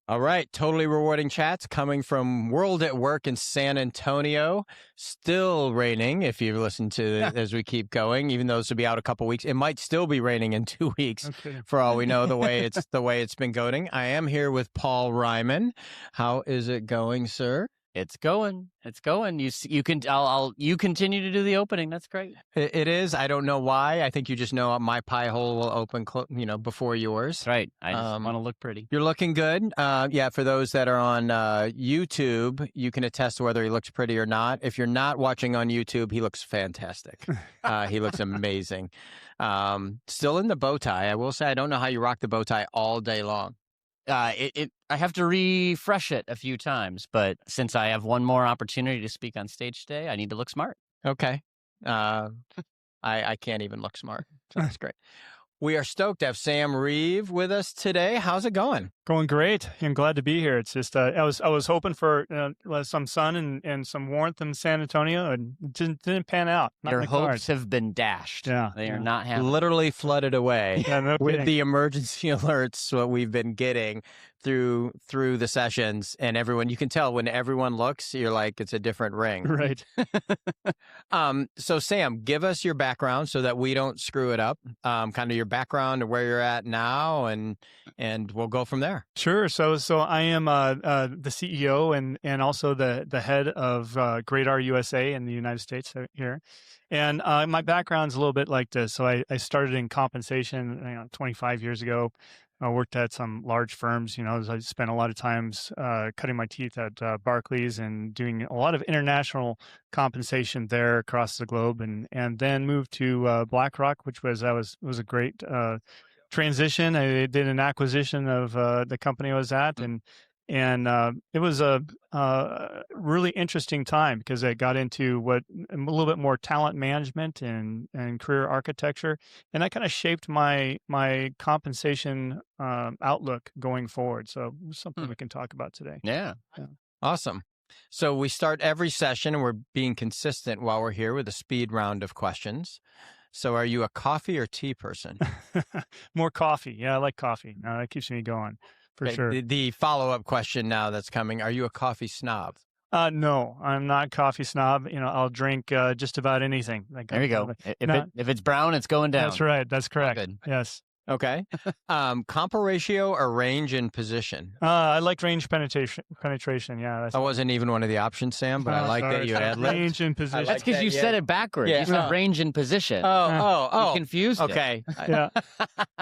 All right. Totally rewarding chats coming from World at Work in San Antonio. Still raining if you listen to as we keep going, even though this will be out a couple weeks. It might still be raining in 2 weeks for all we know, the way it's been going. I am here with Paul Ryman. How is it going, sir? It's going. You continue to do the opening. That's great. It is. I don't know why. I think you just know my pie hole will open, before yours. That's right. I just want to look pretty. You're looking good. Yeah. For those that are on YouTube, you can attest to whether he looks pretty or not. If you're not watching on YouTube, he looks fantastic. He looks amazing. Still in the bow tie. I will say, I don't know how you rock the bow tie all day long. I have to refresh it a few times, but since I have one more opportunity to speak on stage today, I need to look smart. Okay. I can't even look smart. So that's great. We are stoked to have Sam Reeves with us today. How's it going? Going great. I'm glad to be here. It's just I was hoping for some sun and some warmth in San Antonio, and it didn't pan out. Your hopes have been dashed. Yeah, they are not happening. Literally flooded away with kidding. the emergency alerts what we've been getting through the sessions, and everyone, you can tell when everyone looks, you're like, it's a different ring. Right. So Sam, give us your background so that we don't screw it up. Kind of your background and where you're at now, and we'll go from there. Sure. So I am the CEO and also the head of Great R USA in the United States here. And my background's a little bit like this. So I started in compensation 25 years ago. I worked at some large firms. I spent a lot of times cutting my teeth at Barclays and doing a lot of international compensation there across the globe, and then moved to BlackRock, which was a great transition. I did an acquisition of the company I was at, and it was a really interesting time because I got into a little bit more talent management and career architecture, and that kind of shaped my compensation outlook going forward. So something we can talk about today. Yeah. Awesome. So we start every session, and we're being consistent while we're here with a speed round of questions. So are you a coffee or tea person? More coffee. Yeah, I like coffee. That keeps me going. For sure. The follow-up question now that's coming, are you a coffee snob? No, I'm not a coffee snob. I'll drink just about anything. There you go. If it's brown, it's going down. That's right. That's correct. Good. Yes. Okay. Compa ratio or range and position? I like range penetration. Yeah. That wasn't even one of the options, Sam, but I like that you had range and position. That's because you said it backwards. Yeah. You said range and position. Oh. You confused it. Okay. Yeah.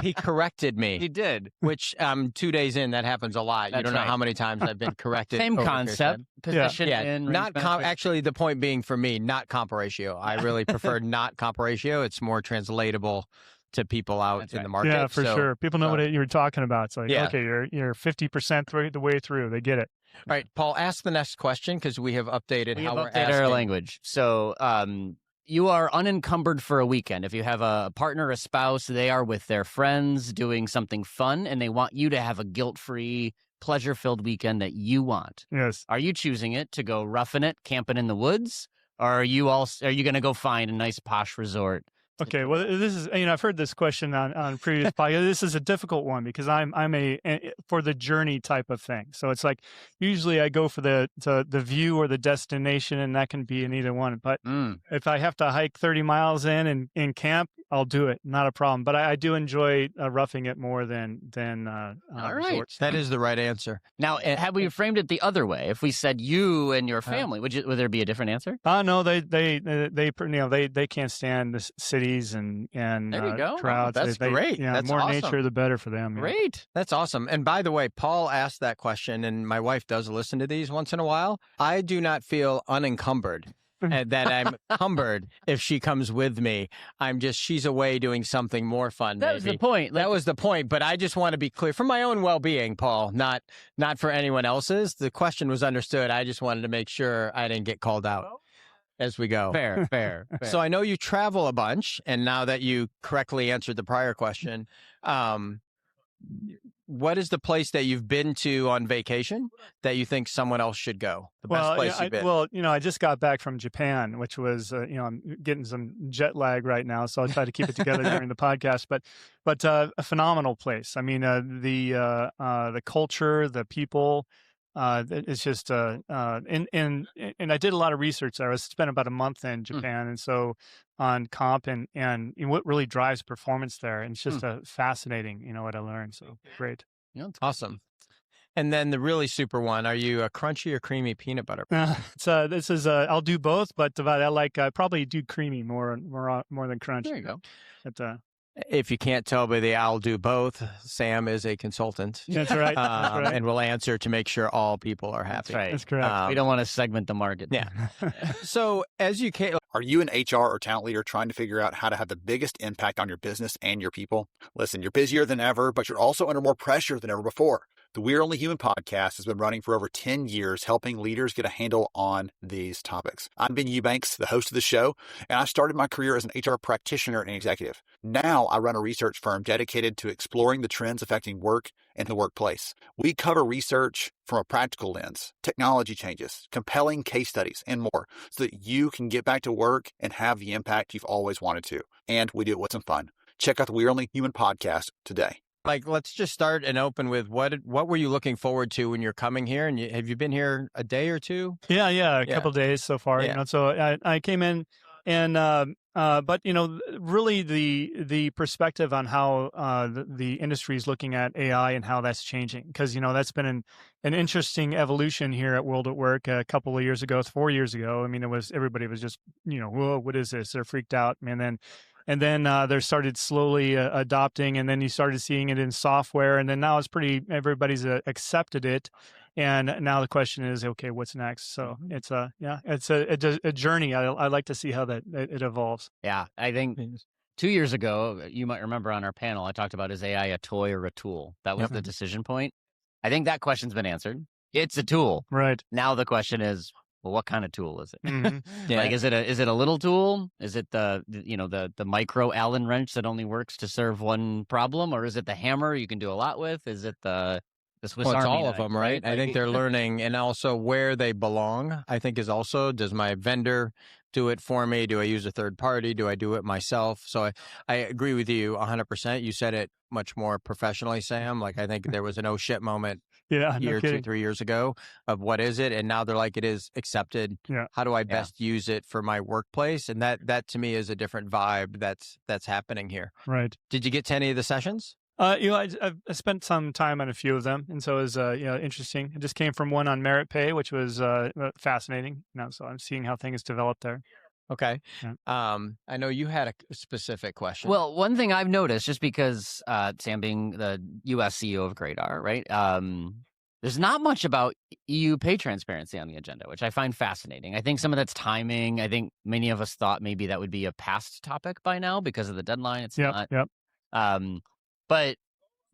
He corrected me. He did. Which 2 days in, that happens a lot. That's you don't know right. how many times I've been corrected. Same concept. Position and range not actually, the point being for me, not compa ratio. I really prefer not compa ratio. It's more translatable to people out in the market. Yeah, for sure. People know what you're talking about. It's like, okay, you're 50% the way through. They get it. All right, Paul, ask the next question because we have updated we're asking. Our language. So you are unencumbered for a weekend. If you have a partner, a spouse, they are with their friends doing something fun, and they want you to have a guilt-free, pleasure-filled weekend that you want. Yes. Are you choosing it to go roughing it, camping in the woods, or are you going to go find a nice posh resort? Okay, well, this is, I've heard this question on previous podcasts. This is a difficult one because I'm for the journey type of thing. So it's like, usually I go for the view or the destination, and that can be in either one. But if I have to hike 30 miles in and camp, I'll do it. Not a problem. But I do enjoy roughing it more than all right. resorts. That is the right answer. Now, had we framed it the other way, if we said you and your family, would there be a different answer? No, they can't stand the cities and there you go. crowds. That's great. Yeah, That's more awesome. nature, the better for them. Great. That's awesome. And by the way, Paul asked that question, and my wife does listen to these once in a while. I do not feel unencumbered. And that I'm cumbered if she comes with me. She's away doing something more fun. That was the point. That was the point. But I just want to be clear for my own well-being, Paul, not for anyone else's. The question was understood. I just wanted to make sure I didn't get called out as we go. Fair. So I know you travel a bunch, and now that you correctly answered the prior question, what is the place that you've been to on vacation that you think someone else should go? The best place you've been? I just got back from Japan, which was, I'm getting some jet lag right now, so I'll try to keep it together during the podcast. But a phenomenal place. I mean, the culture, the people. It's just and I did a lot of research there. I spent about a month in Japan, and so on comp and what really drives performance there. And it's just fascinating, what I learned. So great. Yeah, awesome. And then the really super one, are you a crunchy or creamy peanut butter? This is I'll do both, but I probably do creamy more than crunch. There you go. But, if you can't tell by the I'll do both, Sam is a consultant. That's right. That's right. And will answer to make sure all people are happy. That's right. That's correct. We don't want to segment the market. Yeah. So as you can... Are you an HR or talent leader trying to figure out how to have the biggest impact on your business and your people? Listen, you're busier than ever, but you're also under more pressure than ever before. The We're Only Human podcast has been running for over 10 years, helping leaders get a handle on these topics. I'm Ben Eubanks, the host of the show, and I started my career as an HR practitioner and executive. Now I run a research firm dedicated to exploring the trends affecting work and the workplace. We cover research from a practical lens, technology changes, compelling case studies, and more, so that you can get back to work and have the impact you've always wanted to. And we do it with some fun. Check out the We're Only Human podcast today. Let's just start and open with what were you looking forward to when you're coming here? And have you been here a day or two? Yeah, a couple of days so far. Yeah. So I came in, and but really the perspective on how the industry is looking at AI and how that's changing, because that's been an interesting evolution here at WorldatWork a couple of years ago, 4 years ago. I mean, everybody was just whoa, what is this? They're freaked out, and then they started slowly adopting, and then you started seeing it in software, and then now everybody's accepted it, and now the question is, okay, what's next? So it's a journey. I like to see how that it evolves. Yeah, I think 2 years ago, you might remember on our panel, I talked about, is AI a toy or a tool? That was the decision point. I think that question's been answered. It's a tool. Right. Now the question is, well, what kind of tool is it? Mm-hmm. Yeah. Is it a little tool? Is it the micro Allen wrench that only works to serve one problem, or is it the hammer you can do a lot with? Is it the Swiss Well, it's Army all knife, of them, right? I think they're learning, and also where they belong. I think is also, does my vendor do it for me? Do I use a third party? Do I do it myself? So I agree with you 100%. You said it much more professionally, Sam. I think there was an oh shit moment. Yeah, year, no kidding. 2-3 years ago of what is it, and now they're like, it is accepted. Yeah. How do I best use it for my workplace? And that to me is a different vibe that's happening here. Right. Did you get to any of the sessions? I spent some time on a few of them, and so it was interesting. I just came from one on merit pay, which was fascinating. So I'm seeing how things develop there. Okay. Yeah. I know you had a specific question. Well, one thing I've noticed, just because Sam being the U.S. CEO of Gradar, right? There's not much about EU pay transparency on the agenda, which I find fascinating. I think some of that's timing. I think many of us thought maybe that would be a past topic by now because of the deadline. It's not. Yep. But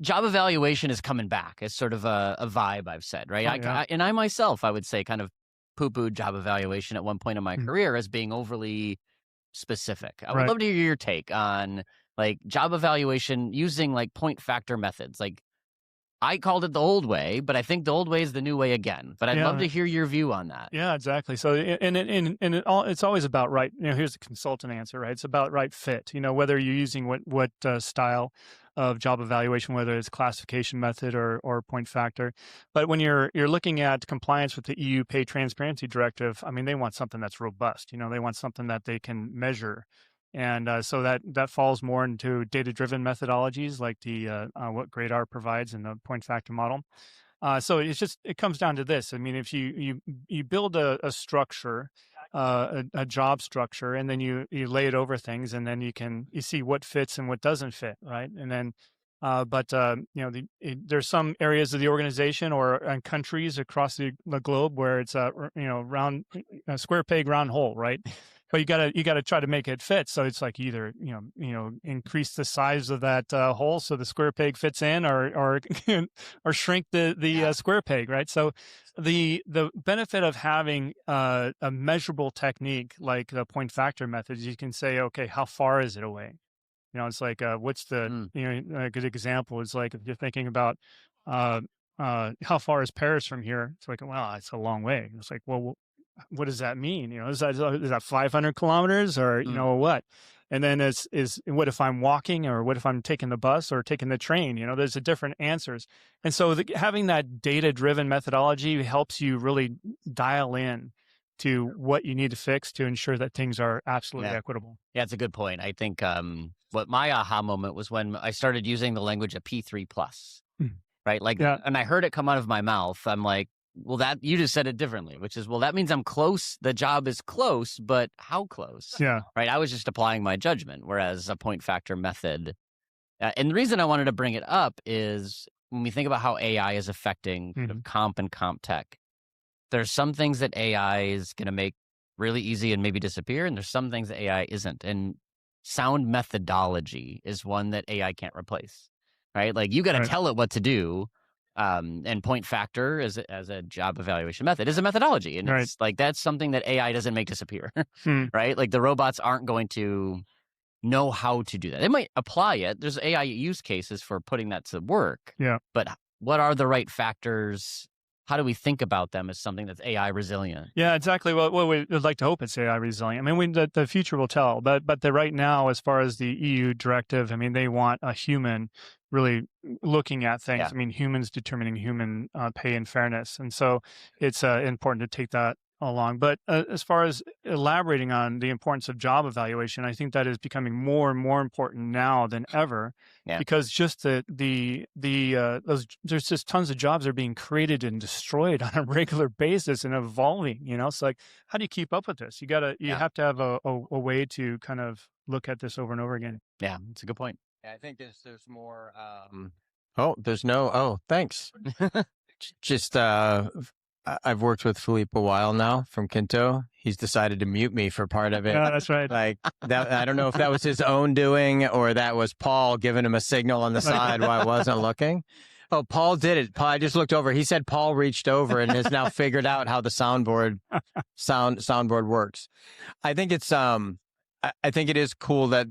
job evaluation is coming back. It's sort of a vibe, I've said, right? I myself, I would say, kind of poo-pooed job evaluation at one point in my career as being overly specific. I would love to hear your take on job evaluation using point factor methods. I called it the old way, but I think the old way is the new way again. But I'd love to hear your view on that. Yeah, exactly. So, it's always about right. Here's the consultant answer, right? It's about right fit. Whether you're using what style of job evaluation, whether it's classification method or point factor. But when you're looking at compliance with the EU Pay Transparency Directive, I mean, they want something that's robust. They want something that they can measure. And so that falls more into data-driven methodologies like what Gradar provides in the point factor model. So it comes down to this. I mean, if you build a structure, a job structure, and then you lay it over things, and then you see what fits and what doesn't fit, right? And then, there's some areas of the organization or countries across the globe where it's round, square peg, round hole, right? But you gotta try to make it fit. So it's either increase the size of that hole so the square peg fits in, or shrink the square peg, right? So the benefit of having a measurable technique like the point factor method is you can say, okay, how far is it away? It's what's the a good example is if you're thinking about how far is Paris from here? It's like, well, it's a long way. It's like, well, what does that mean? Is that 500 kilometers or, what? And then what if I'm walking, or what if I'm taking the bus or taking the train? There's a different answers. And so having that data-driven methodology helps you really dial in to what you need to fix to ensure that things are absolutely equitable. Yeah, it's a good point. I think what my aha moment was when I started using the language of P3+, right? Like, and I heard it come out of my mouth. I'm like, well, that you just said it differently, which is, well, that means I'm close. The job is close, but how close? Yeah. Right. I was just applying my judgment, whereas a point factor method. And the reason I wanted to bring it up is when we think about how AI is affecting kind of comp and comp tech, there's some things that AI is going to make really easy and maybe disappear. And there's some things that AI isn't. And sound methodology is one that AI can't replace, right? Like you got to tell it what to do. And point factor as a job evaluation method is a methodology. And it's like, that's something that AI doesn't make disappear, right? Like the robots aren't going to know how to do that. They might apply it. There's AI use cases for putting that to work. Yeah. But what are the right factors? How do we think about them as something that's AI resilient? Yeah, exactly. Well, we'd like to hope it's AI resilient. I mean, the future will tell. But right now, as far as the EU directive, I mean, they want a human really looking at things. I mean, humans determining human pay and fairness. And so it's important to take that along. But as far as elaborating on the importance of job evaluation, I think that is becoming more and more important now than ever, because just there's just tons of jobs are being created and destroyed on a regular basis and evolving. So like, how do you keep up with this? You have to have a way to kind of look at this over and over again. Yeah, that's a good point. I think there's more. Thanks. Just I've worked with Philippe a while now from Kinto. He's decided to mute me for part of it. Yeah, that's right. Like that, I don't know if that was his own doing or that was Paul giving him a signal on the side while I wasn't looking. Oh, Paul did it. Paul, I just looked over. He said Paul reached over and has now figured out how the soundboard works. I think it's I think it is cool that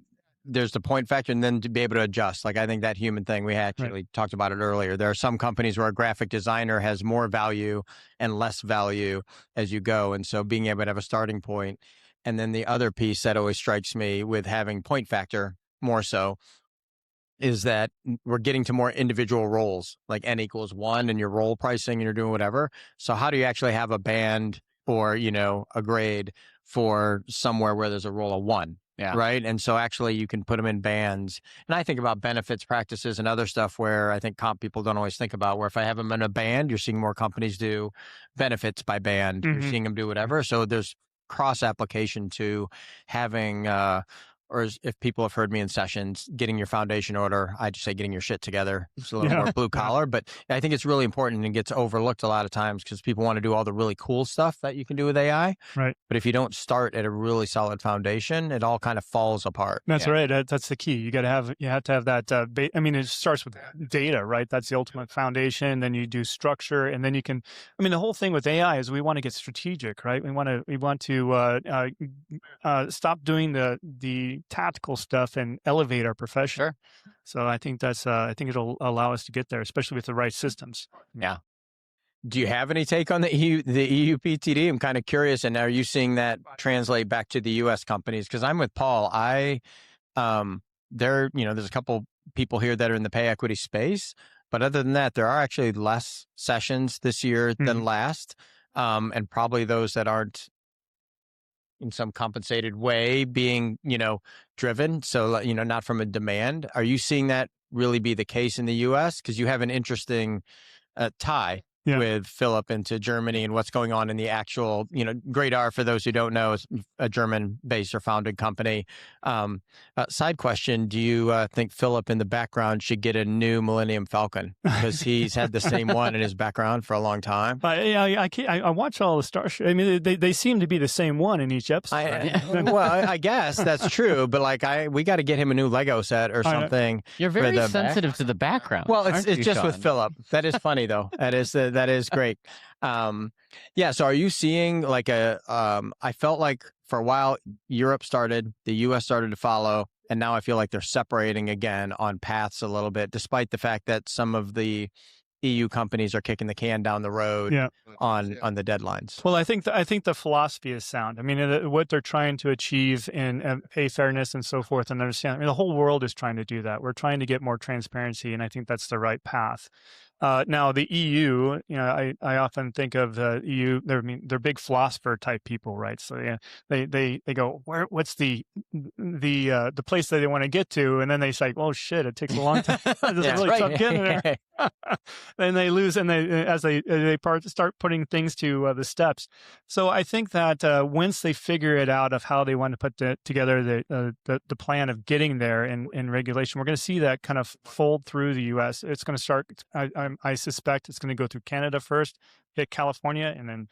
there's the point factor and then to be able to adjust. Like I think that human thing, we actually talked about it earlier. There are some companies where a graphic designer has more value and less value as you go. And so being able to have a starting point. And then the other piece that always strikes me with having point factor more so is that we're getting to more individual roles, like N equals 1 and your role pricing and you're doing whatever. So how do you actually have a band or, a grade for somewhere where there's a role of 1? Yeah. Right. And so actually you can put them in bands. And I think about benefits practices and other stuff where I think comp people don't always think about, where if I have them in a band, you're seeing more companies do benefits by band. You're seeing them do whatever. So there's cross application to having, or if people have heard me in sessions, getting your foundation order, I just say getting your shit together. It's a little more blue collar, but I think it's really important and gets overlooked a lot of times because people want to do all the really cool stuff that you can do with AI. Right. But if you don't start at a really solid foundation, it all kind of falls apart. That's right. That's the key. You have to have that. It starts with data, right? That's the ultimate foundation. Then you do structure, and then you can. The whole thing with AI is we want to get strategic, right? We want to stop doing the tactical stuff and elevate our profession. Sure. So I think it'll allow us to get there, especially with the right systems. Yeah. Do you have any take on the EU PTD? I'm kind of curious. And are you seeing that translate back to the U.S. companies? Because I'm with Paul. There's a couple people here that are in the pay equity space, but other than that, there are actually less sessions this year than last, and probably those that aren't in some compensated way being, driven. So, not from a demand. Are you seeing that really be the case in the U.S.? Because you have an interesting tie with Philip into Germany and what's going on in the actual, Great R, for those who don't know, is a German-based or founded company. Side question, do you think Philip in the background should get a new Millennium Falcon? Because he's had the same one in his background for a long time. I watch all the Star Trek. They seem to be the same one in each episode. I guess that's true, but we got to get him a new Lego set or something. You're very sensitive to the background. Well, it's just Sean? With Philip. That is funny though. That is great. So are you seeing like I felt like for a while Europe started, the US started to follow, and now I feel like they're separating again on paths a little bit, despite the fact that some of the EU companies are kicking the can down the road Yeah. on the deadlines. Well, I think the philosophy is sound. I mean, what they're trying to achieve in pay fairness and so forth, and understand. I mean, the whole world is trying to do that. We're trying to get more transparency, and I think that's the right path. Now, the EU, I often think of the EU. They're big philosopher type people, right? So yeah, they go, what's the place that they want to get to, and then they say, oh shit, it takes a long time. It's really tough getting there. Then they lose, and as they start putting things to the steps. So I think that once they figure it out of how they want to put together the plan of getting there in regulation, we're going to see that kind of fold through the U.S. It's going to start. I suspect it's going to go through Canada first, hit California, and then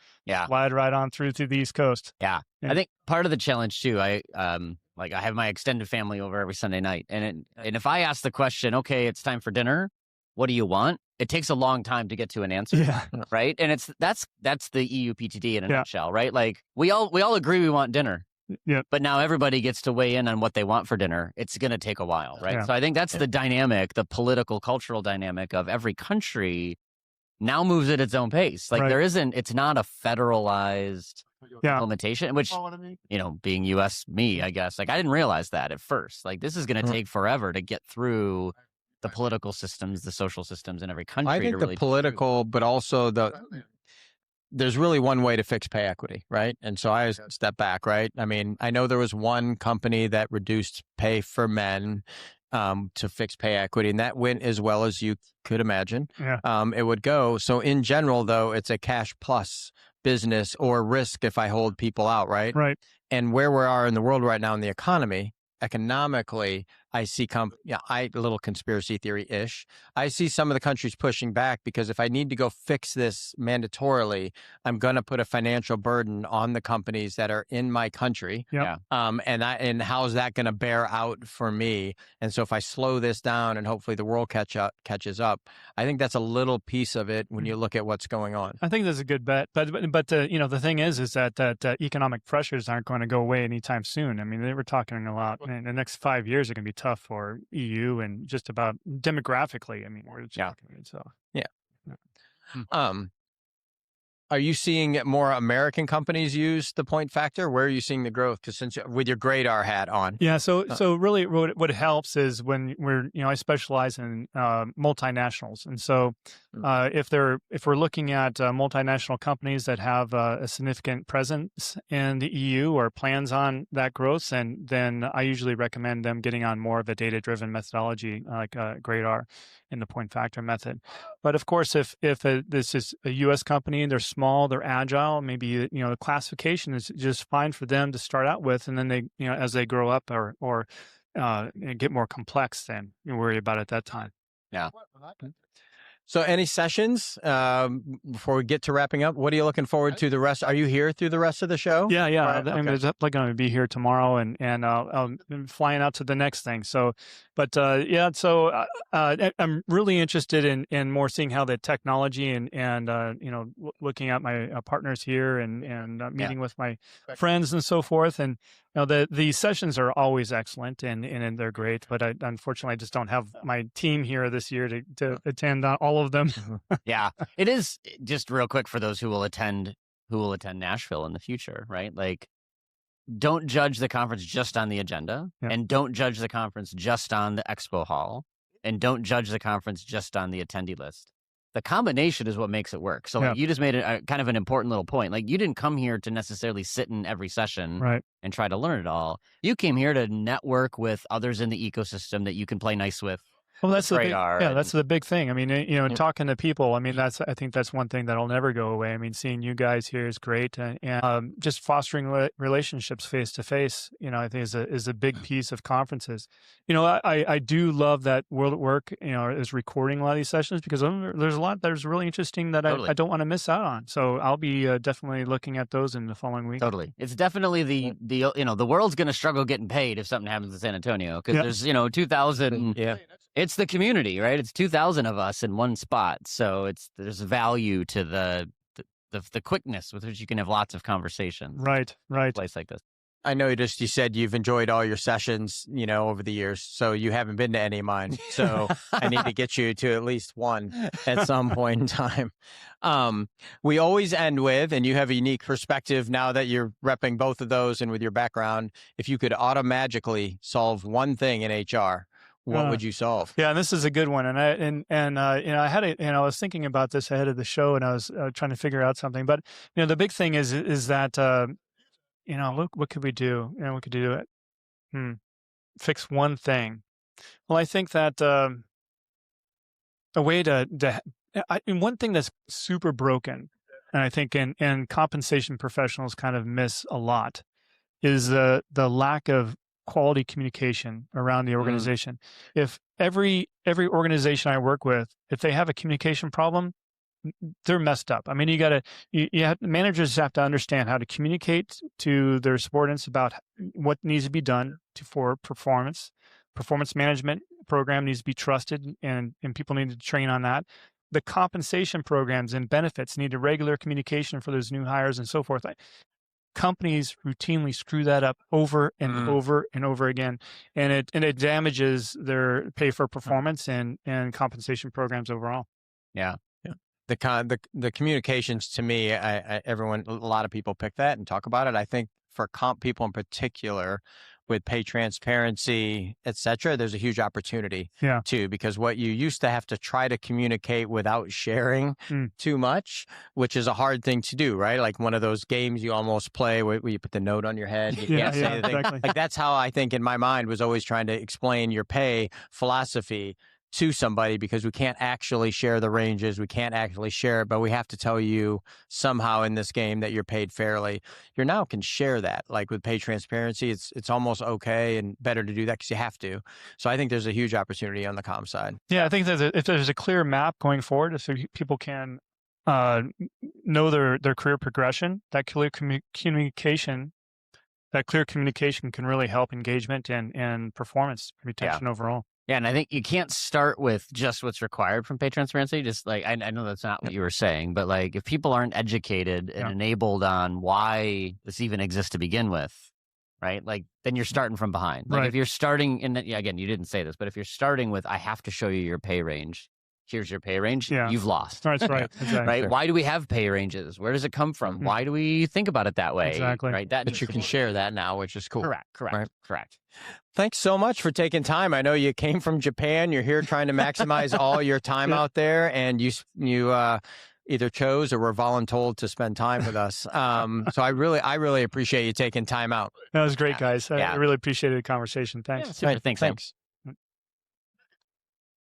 slide right on through to the East Coast. Yeah. I think part of the challenge too. I have my extended family over every Sunday night, and if I ask the question, okay, it's time for dinner, what do you want? It takes a long time to get to an answer, right? And that's the EU PTD in a nutshell, right? Like we all agree we want dinner, but now everybody gets to weigh in on what they want for dinner. It's going to take a while, right? So I think that's the dynamic, the political, cultural dynamic of every country now moves at its own pace. Like it's not a federalized implementation, which, being US me, I guess, like I didn't realize that at first. Like this is going to take forever to get through the political systems, the social systems in every country. I think the political, but also there's really one way to fix pay equity, right? And so I step back, right? I mean, I know there was one company that reduced pay for men to fix pay equity, and that went as well as you could imagine. It would go. So in general, though, it's a cash plus business or risk if I hold people out, right? Right. And where we are in the world right now in the economy, economically, I see a little conspiracy theory-ish. I see some of the countries pushing back because if I need to go fix this mandatorily, I'm going to put a financial burden on the companies that are in my country. And how's that going to bear out for me? And so if I slow this down and hopefully the world catches up, I think that's a little piece of it when you look at what's going on. I think that's a good bet. But the thing is that economic pressures aren't going to go away anytime soon. I mean, they were talking a lot. In the next 5 years are going to be tough for EU and just about demographically. I mean, we're just talking. So are you seeing more American companies use the point factor? Where are you seeing the growth? Because since with your Gradar hat on, so really, what helps is when I specialize in multinationals, and so if we're looking at multinational companies that have a significant presence in the EU or plans on that growth, then I usually recommend them getting on more of a data-driven methodology like Gradar in the point factor method. But of course, if this is a U.S. company and they're small, they're agile, maybe the classification is just fine for them to start out with, and then they as they grow up or get more complex, then you worry about it at that time. Yeah. So any sessions before we get to wrapping up? What are you looking forward to the rest? Are you here through the rest of the show? Yeah. Right? I'm definitely going to be here tomorrow and I'm flying out to the next thing. So, but I'm really interested in more seeing how the technology and looking at my partners here and meeting with my friends and so forth. And the sessions are always excellent and they're great, but unfortunately I just don't have my team here this year to attend all of them. Yeah, it is just real quick for those who will attend Nashville in the future, right? Like, don't judge the conference just on the agenda, and don't judge the conference just on the expo hall, and don't judge the conference just on the attendee list. The combination is what makes it work. So you just made a kind of an important little point. Like, you didn't come here to necessarily sit in every session and try to learn it all. You came here to network with others in the ecosystem that you can play nice with. Well, that's that's the big thing. I mean, talking to people. I mean, I think that's one thing that'll never go away. I mean, seeing you guys here is great, and just fostering relationships face to face. I think is a big piece of conferences. I do love that WorldatWork is recording a lot of these sessions because there's a lot that is really interesting that I don't want to miss out on. So I'll be definitely looking at those in the following week. Totally, it's definitely the world's going to struggle getting paid if something happens in San Antonio because there's 2,000. Yeah. It's the community, right? It's 2,000 of us in one spot, so there's value to the quickness with which you can have lots of conversations. Right. In a place like this. I know you said you've enjoyed all your sessions, over the years, so you haven't been to any of mine. So I need to get you to at least one at some point in time. We always end with, and you have a unique perspective now that you're repping both of those and with your background, if you could automagically solve one thing in HR, what would you solve? Yeah, and this is a good one. And I had I was thinking about this ahead of the show, and I was trying to figure out something. But the big thing is that look, what could we do? We could do it. Fix one thing. Well, I think that a way one thing that's super broken, and I think and compensation professionals kind of miss a lot, is the lack of quality communication around the organization. If every organization I work with, if they have a communication problem, they're messed up. I mean, managers have to understand how to communicate to their subordinates about what needs to be done for performance. Performance management program needs to be trusted, and people need to train on that. The compensation programs and benefits need a regular communication for those new hires and so forth. Companies routinely screw that up over and over and over again, and it damages their pay for performance and compensation programs overall. Yeah. The communications, to me, a lot of people pick that and talk about it. I think for comp people in particular, with pay transparency, et cetera, there's a huge opportunity too, because what you used to have to try to communicate without sharing too much, which is a hard thing to do, right? Like one of those games you almost play where you put the note on your head. You can't say anything. Exactly. Like that's how I think in my mind was always trying to explain your pay philosophy to somebody, because we can't actually share the ranges. We can't actually share it, but we have to tell you somehow in this game that you're paid fairly. You now can share that. Like with pay transparency, it's almost okay and better to do that because you have to. So I think there's a huge opportunity on the comm side. Yeah, I think that if there's a clear map going forward, so people can know their career progression, that clear communication can really help engagement and performance retention overall. Yeah, and I think you can't start with just what's required from pay transparency. Just like, I know that's not what you were saying, but like if people aren't educated and enabled on why this even exists to begin with, right? Like then you're starting from behind. Like if you're starting again, you didn't say this, but if you're starting with, I have to show you your pay range. Here's your pay range. You've lost. That's right. Exactly. Right? Sure. Why do we have pay ranges? Where does it come from? Why do we think about it that way? Exactly. Right. But you can share that now, which is cool. Correct. Thanks so much for taking time. I know you came from Japan. You're here trying to maximize all your time out there, and you either chose or were voluntold to spend time with us. So I really appreciate you taking time out. That was great, guys. I really appreciated the conversation. Thanks. Yeah, super. Thanks.